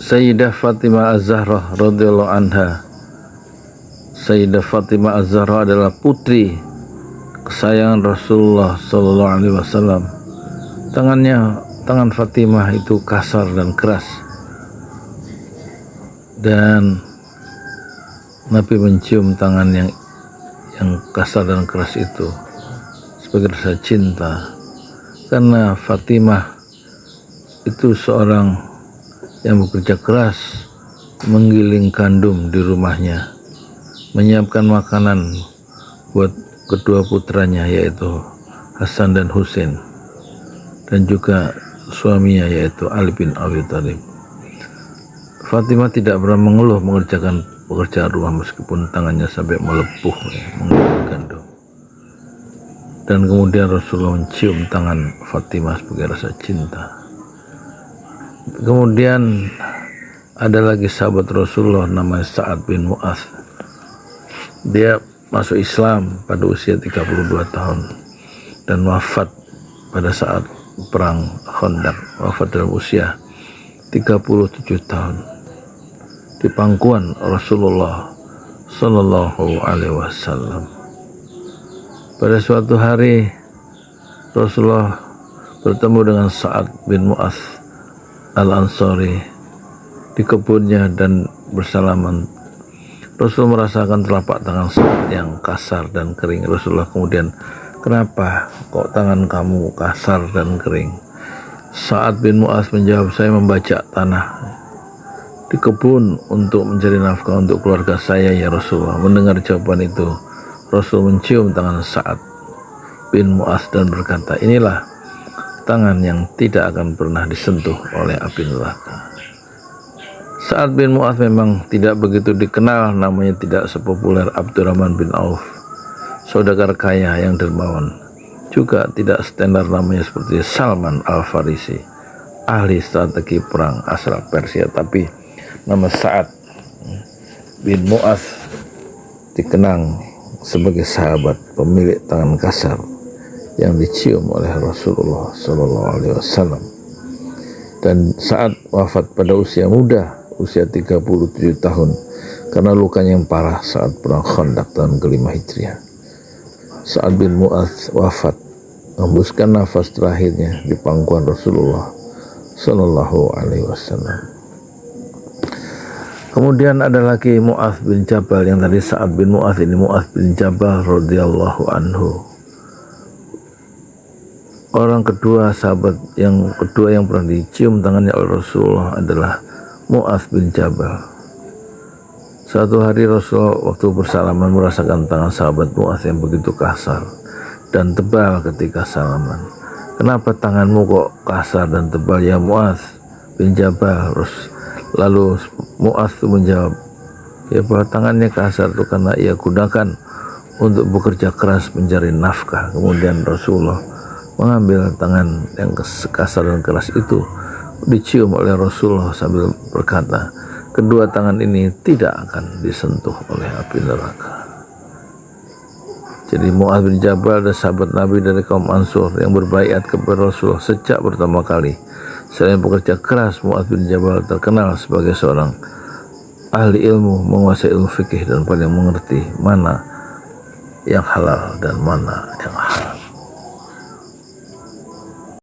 Sayyidah Fatimah Az-Zahra radhiyallahu anha. Sayyidah Fatimah Az-Zahra adalah putri kesayangan Rasulullah sallallahu alaihi wasallam. Tangan Fatimah itu kasar dan keras, dan Nabi mencium tangan yang kasar dan keras itu sebagai rasa cinta, karena Fatimah itu seorang yang bekerja keras menggiling gandum di rumahnya, menyiapkan makanan buat kedua putranya yaitu Hasan dan Husain, dan juga suaminya yaitu Ali bin Abi Thalib. Fatimah tidak pernah mengeluh mengerjakan pekerjaan rumah meskipun tangannya sampai melepuh menggiling gandum. Dan kemudian Rasulullah mencium tangan Fatimah sebagai rasa cinta. Kemudian ada lagi sahabat Rasulullah namanya Sa'ad bin Mu'adz. Dia masuk Islam pada usia 32 tahun dan wafat pada saat perang Khandaq, wafat dalam usia 37 tahun di pangkuan Rasulullah sallallahu alaihi wasallam. Pada suatu hari Rasulullah bertemu dengan Sa'ad bin Mu'adz Al-Ansari di kebunnya dan bersalaman. Rasul merasakan telapak tangan Sa'ad yang kasar dan kering. Rasulullah kemudian, "Kenapa kok tangan kamu kasar dan kering?" Sa'ad bin Mu'adz menjawab, "Saya membajak tanah di kebun untuk mencari nafkah untuk keluarga saya ya Rasulullah." Mendengar jawaban itu, Rasul mencium tangan Sa'ad bin Mu'adz dan berkata, "Inilah tangan yang tidak akan pernah disentuh oleh api neraka." Sa'ad bin Mu'adz memang tidak begitu dikenal, namanya tidak sepopuler Abdurrahman bin Auf, saudagar kaya yang dermawan. Juga tidak standar namanya seperti Salman Al-Farisi, ahli strategi perang asal Persia. Tapi nama Sa'ad bin Mu'adz dikenang sebagai sahabat pemilik tangan kasar yang dicium oleh Rasulullah sallallahu alaihi wasallam. Dan Sa'ad wafat pada usia muda, usia 37 tahun karena lukanya yang parah saat perang Khandaq tahun ke-5 Hijriah. Sa'ad bin Mu'adz wafat menghembuskan nafas terakhirnya di pangkuan Rasulullah sallallahu alaihi wasallam. Kemudian ada lagi Mu'adz bin Jabal, yang tadi Sa'ad bin Mu'adz, ini Mu'adz bin Jabal radhiyallahu anhu. Orang kedua, sahabat yang kedua yang pernah dicium tangannya oleh Rasulullah adalah Mu'adz bin Jabal. Suatu hari Rasulullah waktu bersalaman merasakan tangan sahabat Mu'adz yang begitu kasar dan tebal ketika salaman. "Kenapa tanganmu kok kasar dan tebal ya Mu'adz bin Jabal?" Lalu Mu'adz menjawab, "Ya, bahwa tangannya kasar itu karena ia gunakan untuk bekerja keras mencari nafkah." Kemudian Rasulullah mengambil tangan yang kasar dan keras itu, dicium oleh Rasulullah sambil berkata, "Kedua tangan ini tidak akan disentuh oleh api neraka." Jadi Mu'adz bin Jabal adalah sahabat Nabi dari kaum Ansur yang berbaiat kepada Rasulullah sejak pertama kali. Selain bekerja keras, Mu'adz bin Jabal terkenal sebagai seorang ahli ilmu, menguasai ilmu fikih dan paling mengerti mana yang halal dan mana yang haram.